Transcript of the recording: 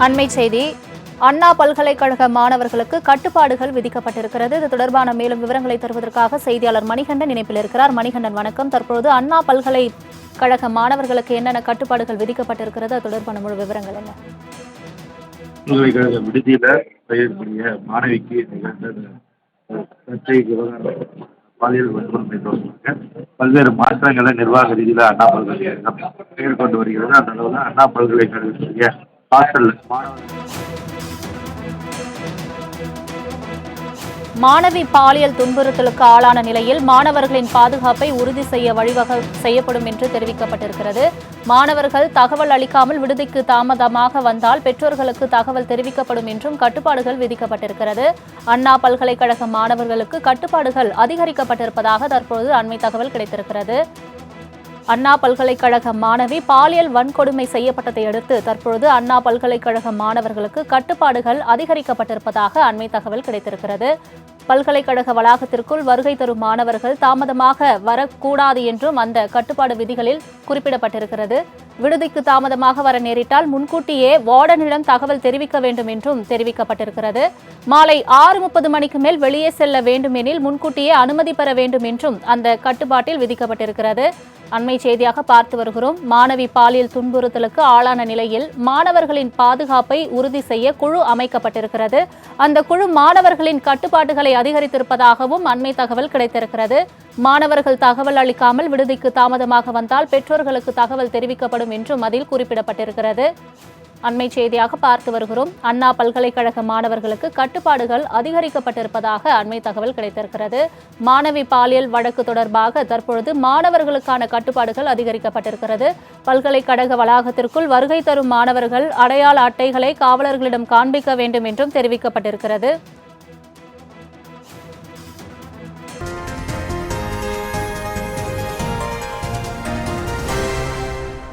அண்மை செய்தி. அண்ணா பல்கலைக்கழக மாணவர்களுக்கு கட்டுப்பாடுகள் விதிக்கப்பட்டிருக்கிறது. இது தொடர்பான மேலும் விவரங்களை தருவதற்காக செய்தியாளர் மணிகண்டன் இணைப்பில் இருக்கிறார். மணிகண்டன், வணக்கம். தற்பொழுது அண்ணா பல்கலைக்கழக மாணவர்களுக்கு என்னென்ன கட்டுப்பாடுகள் விதிக்கப்பட்டிருக்கிறது, அது தொடர்பான முழு விவரங்கள் என்ன? பல்கலைக்கழக விடுதியில பயிரக்கூடிய மாணவிக்கு பாலியல் வன்கொடுமை தொடர்பாக பல்வேறு மாற்றங்களை நிர்வாக ரீதியில் அண்ணா பல்கலைக்கழகம் மேற்கொண்டு வருகிறது. அந்த அளவில் அண்ணா பல்கலைக்கழகத்துடைய ஹாஸ்டல் மாணவி பாலியல் துன்புறுத்தலுக்கு ஆளான நிலையில் மாணவர்களின் பாதுகாப்பை உறுதி செய்ய வழிவகை செய்யப்படும் என்று தெரிவிக்கப்பட்டிருக்கிறது. மாணவர்கள் தகவல் அளிக்காமல் விடுதிக்கு தாமதமாக வந்தால் பெற்றோர்களுக்கு தகவல் தெரிவிக்கப்படும் என்றும் கட்டுப்பாடுகள் விதிக்கப்பட்டிருக்கிறது. அண்ணா பல்கலைக்கழக மாணவர்களுக்கு கட்டுப்பாடுகள் அதிகரிக்கப்பட்டிருப்பதாக தற்போது அண்மை தகவல் கிடைத்திருக்கிறது. அண்ணா பல்கலைக்கழக மாணவி பாலியல் வன்கொடுமை செய்யப்பட்டதை அடுத்து தற்பொழுது அண்ணா பல்கலைக்கழக மாணவர்களுக்கு கட்டுப்பாடுகள் அதிகரிக்கப்பட்டிருப்பதாக அண்மை தகவல் கிடைத்திருக்கிறது. பல்கலைக்கழக வளாகத்திற்குள் வருகை தரும் மாணவர்கள் தாமதமாக வரக்கூடாது என்றும் அந்த கட்டுப்பாடு விதிகளில் குறிப்பிடப்பட்டிருக்கிறது. விடுதிக்கு தாமதமாக வர நேரிட்டால் முன்கூட்டியே வார்டனிடம் தகவல் தெரிவிக்க வேண்டும் என்றும் தெரிவிக்கப்பட்டிருக்கிறது. மாலை 6:30 மணிக்கு மேல் வெளியே செல்ல வேண்டுமெனில் முன்கூட்டியே அனுமதி பெற வேண்டும் என்றும் அந்த கட்டுப்பாட்டில் விதிக்கப்பட்டிருக்கிறது. அண்மை செய்தியாக பார்த்து வருகிறோம். மாணவி பாலியல் துன்புறுத்தலுக்கு ஆளான நிலையில் மாணவர்களின் பாதுகாப்பை உறுதி செய்ய குழு அமைக்கப்பட்டிருக்கிறது. அந்த குழு மாணவர்களின் கட்டுப்பாடுகளை அதிகரித்திருப்பதாகவும் அண்மை தகவல் கிடைத்திருக்கிறது. மாணவர்கள் தகவல் அளிக்காமல் விடுதிக்கு தாமதமாக வந்தால் பெற்றோர்களுக்கு தகவல் தெரிவிக்கப்படும் என்றும் அதில் குறிப்பிடப்பட்டிருக்கிறது. அண்மை செய்தியாக பார்த்து வருகிறோம். அண்ணா பல்கலைக்கழக மாணவர்களுக்கு கட்டுப்பாடுகள் அதிகரிக்கப்பட்டிருப்பதாக அண்மை தகவல் கிடைத்திருக்கிறது. மாணவி பாலியல் வழக்கு தொடர்பாக தற்பொழுது மாணவர்களுக்கான கட்டுப்பாடுகள் அதிகரிக்கப்பட்டிருக்கிறது. பல்கலைக்கழக வளாகத்திற்குள் வருகை தரும் மாணவர்கள் அடையாள அட்டைகளை காவலர்களிடம் காண்பிக்க வேண்டும் என்றும் தெரிவிக்கப்பட்டிருக்கிறது.